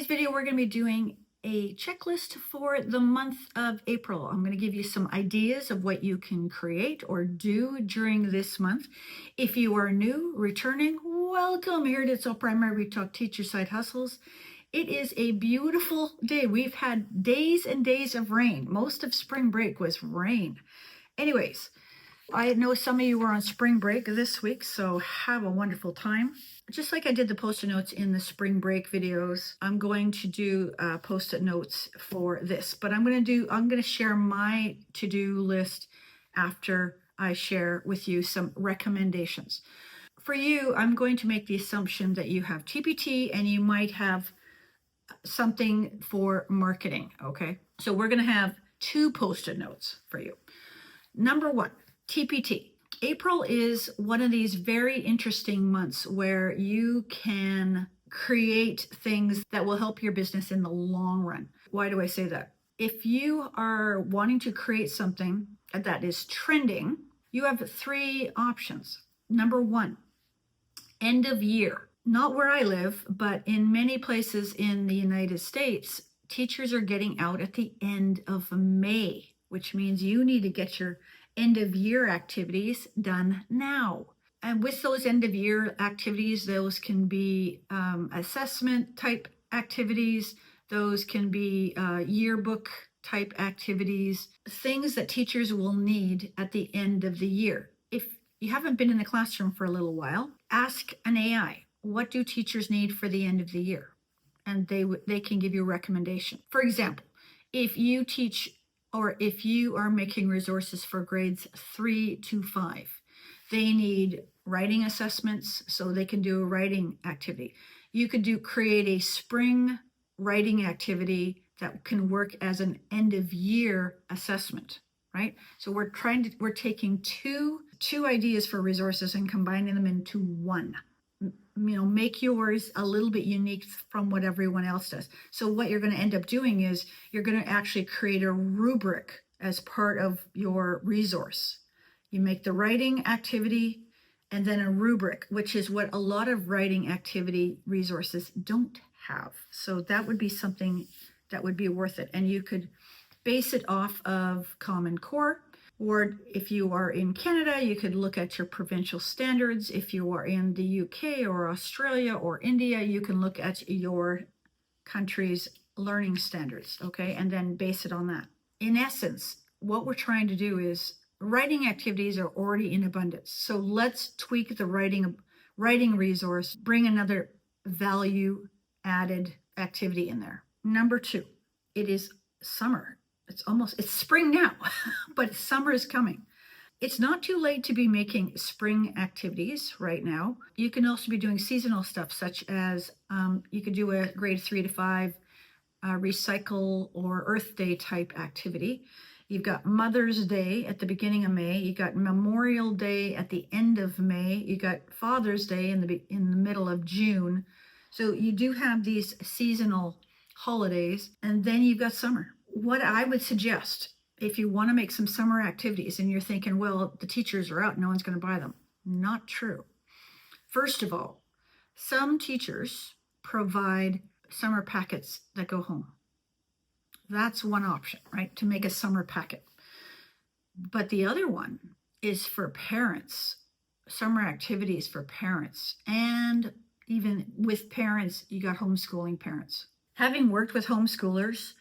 video, we're going to be doing a checklist for the month of April. I'm going to give you some ideas of what you can create or do during this month. If you are new, returning, welcome here to It's All Primary. We talk teacher side hustles. It is a beautiful day. We've had days and days of rain. Most of spring break was rain. Anyways, I know some of you were on spring break this week, so have a wonderful time. Just like I did the post-it notes in the spring break videos, I'm going to do post-it notes for this, but I'm going to share my to-do list after I share with you some recommendations. For you, I'm going to make the assumption that you have TPT and you might have something for marketing, okay? So we're going to have two post-it notes for you. Number one, TPT. April is one of these very interesting months where you can create things that will help your business in the long run. Why do I say that? If you are wanting to create something that is trending, you have three options. Number one, end of year. Not where I live, but in many places in the United States, teachers are getting out at the end of May, which means you need to get your end of year activities done now. And with those end of year activities, those can be assessment type activities, those can be yearbook type activities, things that teachers will need at the end of the year. If you haven't been in the classroom for a little while, ask an AI, what do teachers need for the end of the year? And they can give you a recommendation. For example, if you teach or if you are making resources for grades 3 to 5, they need writing assessments, so they can do a writing activity. You could create a spring writing activity that can work as an end of year assessment, right? So we're taking two ideas for resources and combining them into one. Make yours a little bit unique from what everyone else does. So what you're going to end up doing is you're going to actually create a rubric as part of your resource. You make the writing activity and then a rubric, which is what a lot of writing activity resources don't have. So that would be something that would be worth it. And you could base it off of Common Core. Or if you are in Canada, you could look at your provincial standards. If you are in the UK or Australia or India, you can look at your country's learning standards, okay? And then base it on that. In essence, what we're trying to do is writing activities are already in abundance. So let's tweak the writing resource, bring another value added activity in there. Number two, it is summer. It's spring now, but summer is coming. It's not too late to be making spring activities right now. You can also be doing seasonal stuff, such as you could do a grade 3 to 5 recycle or Earth Day type activity. You've got Mother's Day at the beginning of May. You got Memorial Day at the end of May. You got Father's Day in the middle of June. So you do have these seasonal holidays, and then you've got summer. What I would suggest, if you want to make some summer activities and you're thinking, well, the teachers are out, no one's going to buy them. Not true. First of all, some teachers provide summer packets that go home. That's one option, right? To make a summer packet. But the other one is for parents, summer activities for parents. And even with parents, you got homeschooling parents. Having worked with homeschoolers,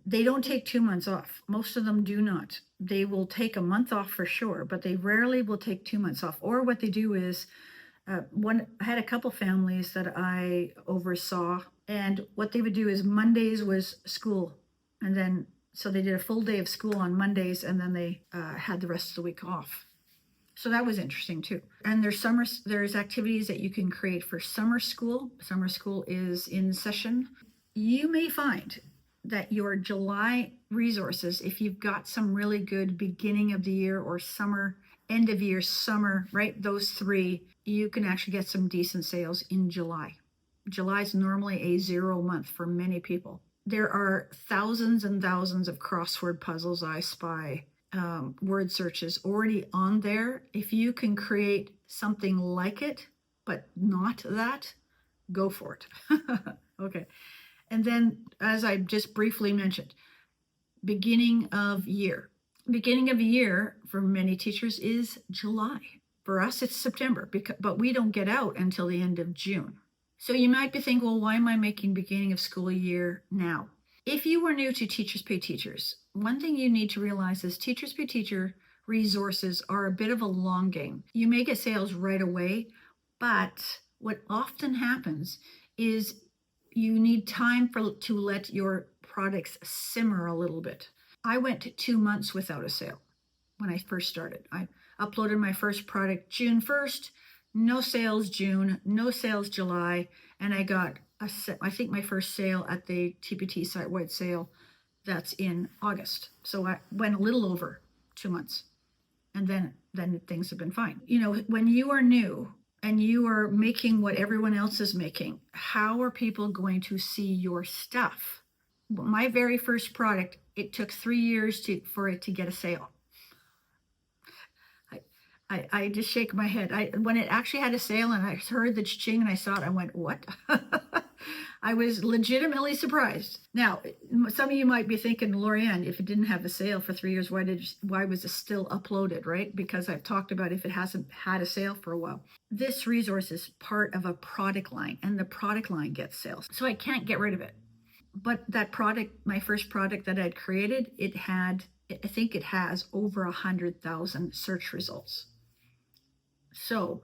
they don't take 2 months off. Most of them do not. They will take a month off for sure, but they rarely will take 2 months off. Or what they do is, I had a couple families that I oversaw, and what they would do is Mondays was school. And then, so they did a full day of school on Mondays, and then they had the rest of the week off. So that was interesting too. And there's activities that you can create for summer school. Summer school is in session. You may find that your July resources, if you've got some really good beginning of the year or summer, end of year, summer, right? Those three, you can actually get some decent sales in July. July is normally a 0 month for many people. There are thousands and thousands of crossword puzzles I spy, word searches already on there. If you can create something like it, but not that, go for it. Okay. And then, as I just briefly mentioned, beginning of year. Beginning of year for many teachers is July. For us, it's September, but we don't get out until the end of June. So you might be thinking, well, why am I making beginning of school year now? If you are new to Teachers Pay Teachers, one thing you need to realize is Teachers Pay Teacher resources are a bit of a long game. You may get sales right away, but what often happens is you need time to let your products simmer a little bit. I went 2 months without a sale when I first started. I uploaded my first product June 1st, no sales June, no sales July, and I got I think my first sale at the TPT site-wide sale, that's in August. So I went a little over 2 months, and then things have been fine. You know, when you are new and you are making what everyone else is making, how are people going to see your stuff? My very first product, it took 3 years for it to get a sale. I just shake my head. When it actually had a sale and I heard the ching and I saw it, I went, what? I was legitimately surprised. Now, some of you might be thinking, Lorianne, if it didn't have a sale for 3 years, why was it still uploaded, right? Because I've talked about if it hasn't had a sale for a while. This resource is part of a product line, and the product line gets sales. So I can't get rid of it. But that product, my first product that I'd created, I think it has over 100,000 search results. So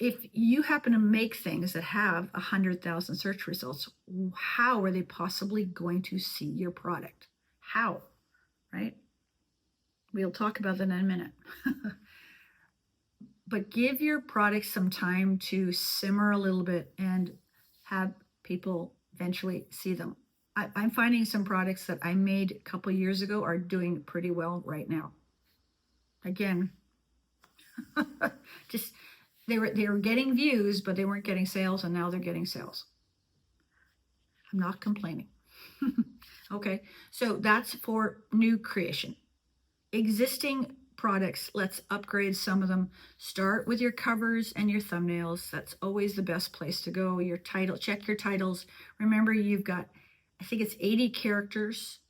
if you happen to make things that have 100,000 search results, how are they possibly going to see your product? How, right? We'll talk about that in a minute. But give your product some time to simmer a little bit and have people eventually see them. I'm finding some products that I made a couple years ago are doing pretty well right now. Again, just they were getting views, but they weren't getting sales, and now they're getting sales. I'm not complaining. Okay, so that's for new creation. Existing products, let's upgrade some of them. Start with your covers and your thumbnails. That's always the best place to go. Your title, check your titles. Remember, you've got, I think it's 80 characters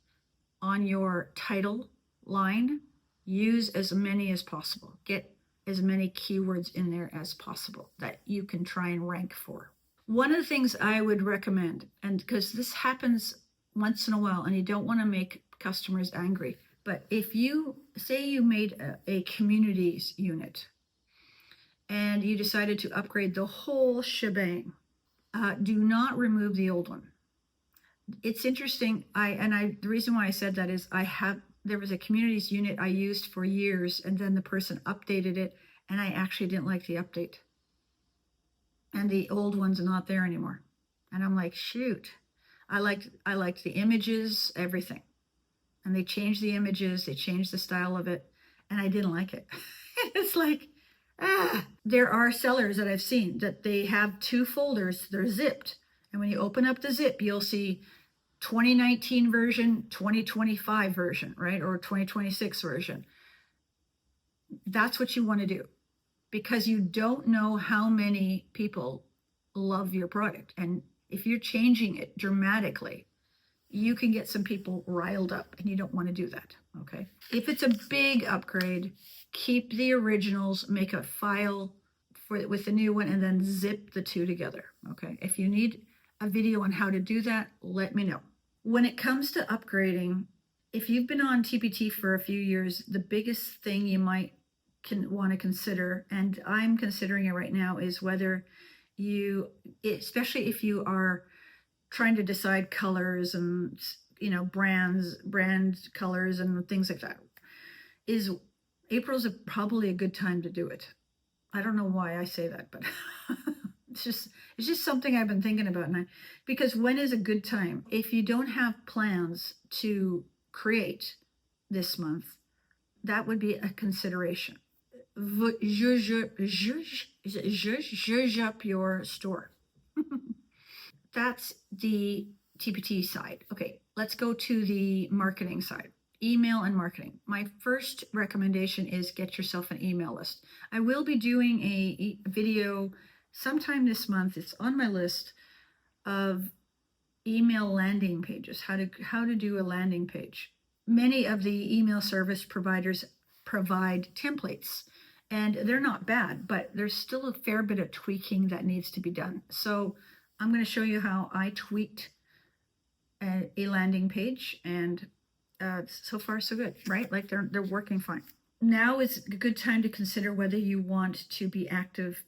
on your title line. Use as many as possible. Get as many keywords in there as possible that you can try and rank for. One of the things I would recommend, and because this happens once in a while and you don't want to make customers angry, but if you say you made a communities unit and you decided to upgrade the whole shebang, do not remove the old one. It's interesting. The reason why I said that is there was a communities unit I used for years, and then the person updated it, and I actually didn't like the update. And the old one's not there anymore. And I'm like, shoot. I liked the images, everything. And they changed the images, they changed the style of it, and I didn't like it. It's like, there are sellers that I've seen that they have 2 folders, they're zipped. And when you open up the zip, you'll see 2019 version, 2025 version, right? Or 2026 version. That's what you want to do, because you don't know how many people love your product. And if you're changing it dramatically, you can get some people riled up, and you don't want to do that, okay? If it's a big upgrade, keep the originals, make a file with the new one, and then zip the 2 together, okay? If you need a video on how to do that, let me know. When it comes to upgrading, if you've been on TPT for a few years, the biggest thing you might want to consider, and I'm considering it right now, is whether you, especially if you are trying to decide colors and, you know, brand colors and things like that, is April's probably a good time to do it. I don't know why I say that, but it's just something I've been thinking about. Because when is a good time? If you don't have plans to create this month, that would be a consideration. Zhuzh up your store. That's the TPT side. Okay, let's go to the marketing side. Email and marketing. My first recommendation is get yourself an email list. I will be doing a video sometime this month. It's on my list of email landing pages, how to do a landing page. Many of the email service providers provide templates, and they're not bad, but there's still a fair bit of tweaking that needs to be done. So I'm going to show you how I tweaked a landing page, and so far so good, right? Like they're working fine. Now is a good time to consider whether you want to be active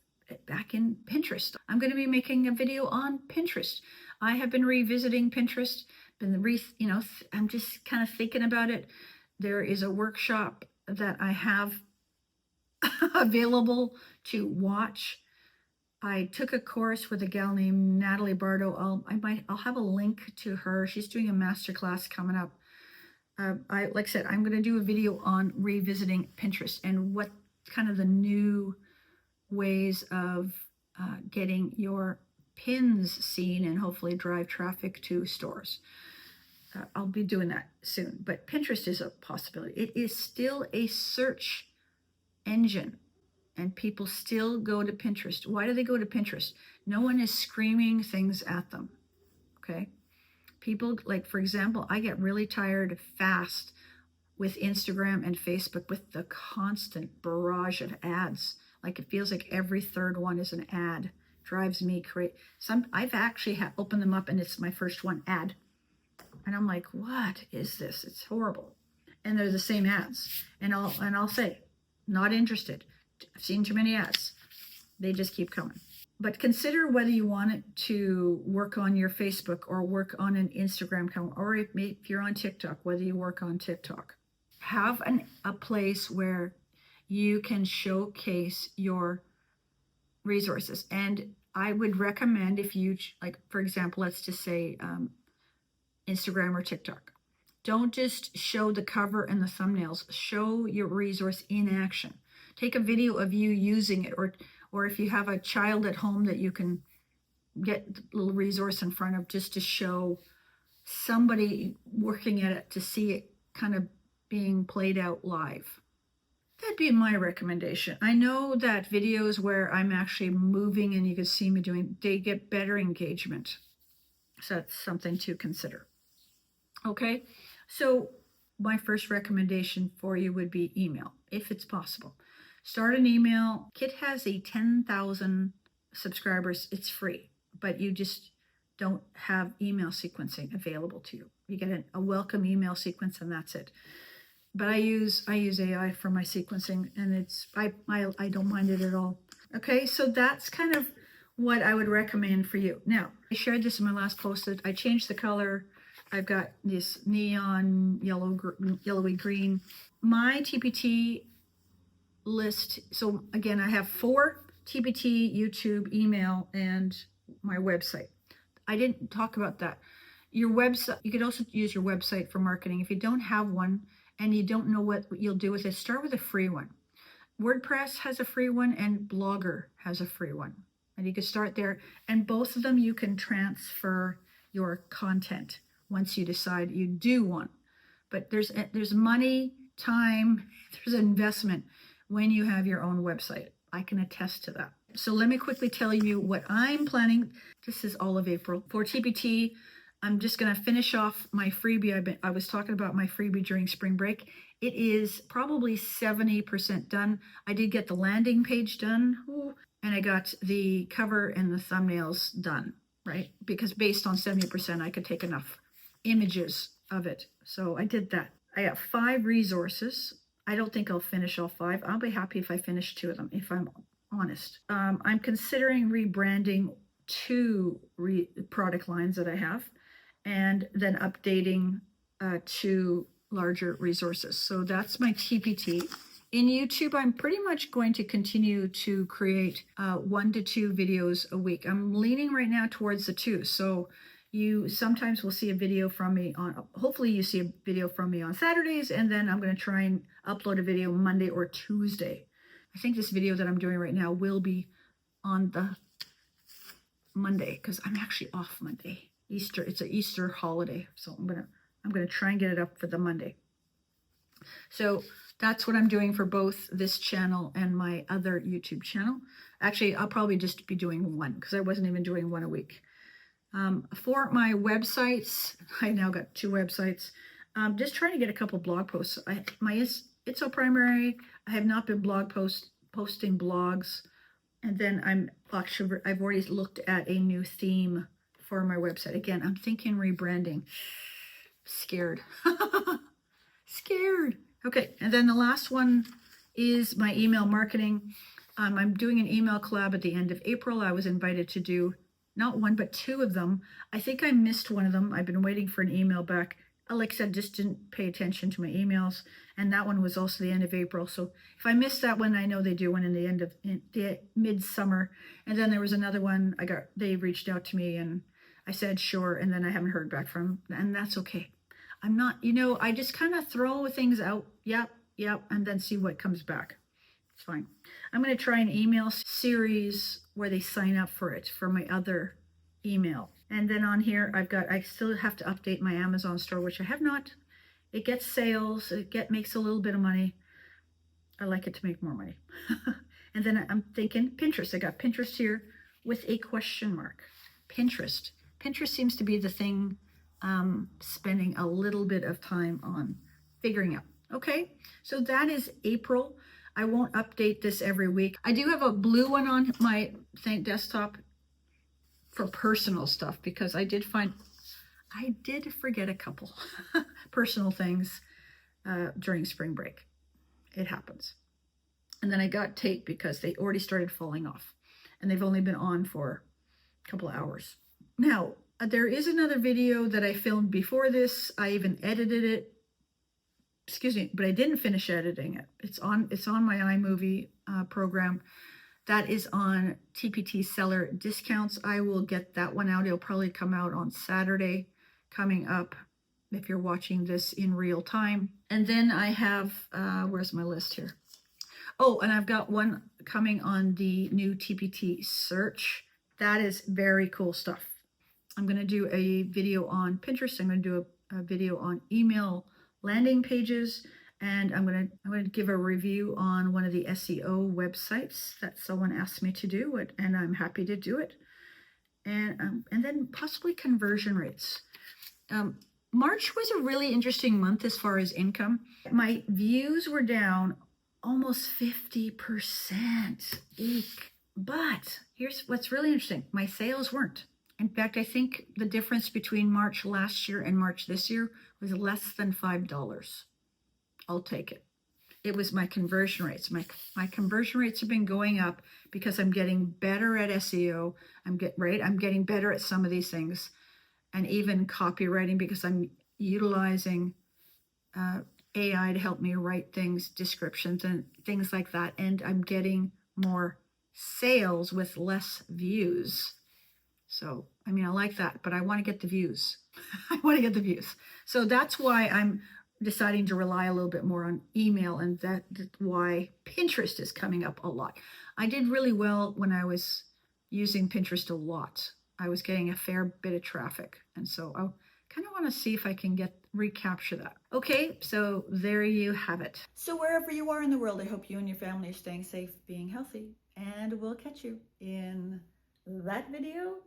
back in Pinterest. I'm going to be making a video on Pinterest. I have been revisiting Pinterest, I'm just kind of thinking about it. There is a workshop that I have available to watch. I took a course with a gal named Natalie Bardo. I'll have a link to her. She's doing a masterclass coming up. Like I said, I'm going to do a video on revisiting Pinterest and what kind of the new ways of getting your pins seen and hopefully drive traffic to stores. I'll be doing that soon, but Pinterest is a possibility. It is still a search engine, and people still go to Pinterest. Why do they go to Pinterest? No one is screaming things at them, okay? People, like, for example, I get really tired fast with Instagram and Facebook with the constant barrage of ads. Like, it feels like every third one is an ad. Drives me crazy. I've actually opened them up and it's my first one, ad. And I'm like, what is this? It's horrible. And they're the same ads. And I'll say, not interested. I've seen too many ads. They just keep coming. But consider whether you want it to work on your Facebook or work on an Instagram account, or if you're on TikTok, whether you work on TikTok. Have a place where you can showcase your resources. And I would recommend, if you, like, for example, let's just say Instagram or TikTok. Don't just show the cover and the thumbnails. Show your resource in action. Take a video of you using it, or if you have a child at home that you can get a little resource in front of, just to show somebody working at it, to see it kind of being played out live. That'd be my recommendation. I know that videos where I'm actually moving and you can see me doing, they get better engagement. So that's something to consider. Okay, so my first recommendation for you would be email, if it's possible. Start an email. Kit has a 10,000 subscribers. It's free, but you just don't have email sequencing available to you. You get a welcome email sequence and that's it. But I use AI for my sequencing, and I don't mind it at all. Okay, so that's kind of what I would recommend for you. Now, I shared this in my last post that I changed the color. I've got this neon yellowy green. My TPT list, so again, I have 4: TPT, YouTube, email, and my website. I didn't talk about that. Your website, you could also use your website for marketing. If you don't have one and you don't know what you'll do with it, start with a free one. WordPress has a free one and Blogger has a free one. And you can start there, and both of them you can transfer your content once you decide you do one. But there's money, time, there's investment when you have your own website. I can attest to that. So let me quickly tell you what I'm planning. This is all of April. For TPT, I'm just going to finish off my freebie. I was talking about my freebie during spring break. It is probably 70% done. I did get the landing page done, and I got the cover and the thumbnails done, right? Because based on 70%, I could take enough images of it. So I did that. I have 5 resources. I don't think I'll finish all 5. I'll be happy if I finish 2 of them, if I'm honest. I'm considering rebranding 2 product lines that I have, and then updating 2 larger resources. So that's my TPT. In YouTube, I'm pretty much going to continue to create 1 to 2 videos a week. I'm leaning right now towards the 2. So you sometimes will see a video from me hopefully you see a video from me on Saturdays, and then I'm going to try and upload a video Monday or Tuesday. I think this video that I'm doing right now will be on the Monday, because I'm actually off Monday. Easter, it's an Easter holiday, so I'm gonna try and get it up for the Monday. So that's what I'm doing for both this channel and my other YouTube channel. Actually, I'll probably just be doing 1, because I wasn't even doing 1 a week. For my websites, I now got 2 websites. Just trying to get a couple blog posts. It's so primary. I have not been posting blogs, and then I've already looked at a new theme for my website. Again, I'm thinking rebranding. Scared. Scared. Okay, and then the last one is my email marketing. I'm doing an email collab at the end of April. I was invited to do not one, but 2 of them. I think I missed one of them. I've been waiting for an email back. Like I said, just didn't pay attention to my emails. And that one was also the end of April. So if I missed that one, I know they do one in the midsummer. And then there was another one they reached out to me and I said, sure. And then I haven't heard back from them, and that's okay. I'm not, I just kind of throw things out. Yep. And then see what comes back. It's fine. I'm going to try an email series where they sign up for it for my other email. And then on here, I still have to update my Amazon store, which I have not. It gets sales. Makes a little bit of money. I like it to make more money. And then I'm thinking Pinterest. I got Pinterest here with a question mark. Pinterest. Pinterest seems to be the thing spending a little bit of time on figuring out. Okay, so that is April. I won't update this every week. I do have a blue one on my desktop for personal stuff because I did forget a couple personal things during spring break. It happens. And then I got tape because they already started falling off and they've only been on for a couple of hours. Now, there is another video that I filmed before this. I even edited it. Excuse me, but I didn't finish editing it. It's on my iMovie program. That is on TPT seller discounts. I will get that one out. It'll probably come out on Saturday coming up if you're watching this in real time. And then I have, where's my list here? Oh, and I've got one coming on the new TPT search. That is very cool stuff. I'm going to do a video on Pinterest. I'm going to do a video on email landing pages, and I'm going to give a review on one of the SEO websites that someone asked me to do it, and I'm happy to do it. And then possibly conversion rates. March was a really interesting month as far as income. My views were down almost 50%. Eek. But here's what's really interesting. My sales weren't. In fact, I think the difference between March last year and March this year was less than $5. I'll take it. It was my conversion rates. My conversion rates have been going up because I'm getting better at SEO. I'm getting better at some of these things, and even copywriting because I'm utilizing AI to help me write things, descriptions, and things like that. And I'm getting more sales with less views. So, I mean, I like that, but I want to get the views. I want to get the views. So that's why I'm deciding to rely a little bit more on email, and that's why Pinterest is coming up a lot. I did really well when I was using Pinterest a lot. I was getting a fair bit of traffic, and so I kind of want to see if I can recapture that. Okay, so there you have it. So wherever you are in the world, I hope you and your family are staying safe, being healthy, and we'll catch you in that video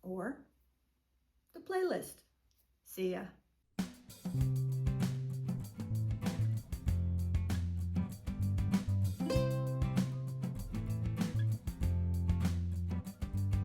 or the playlist. See ya.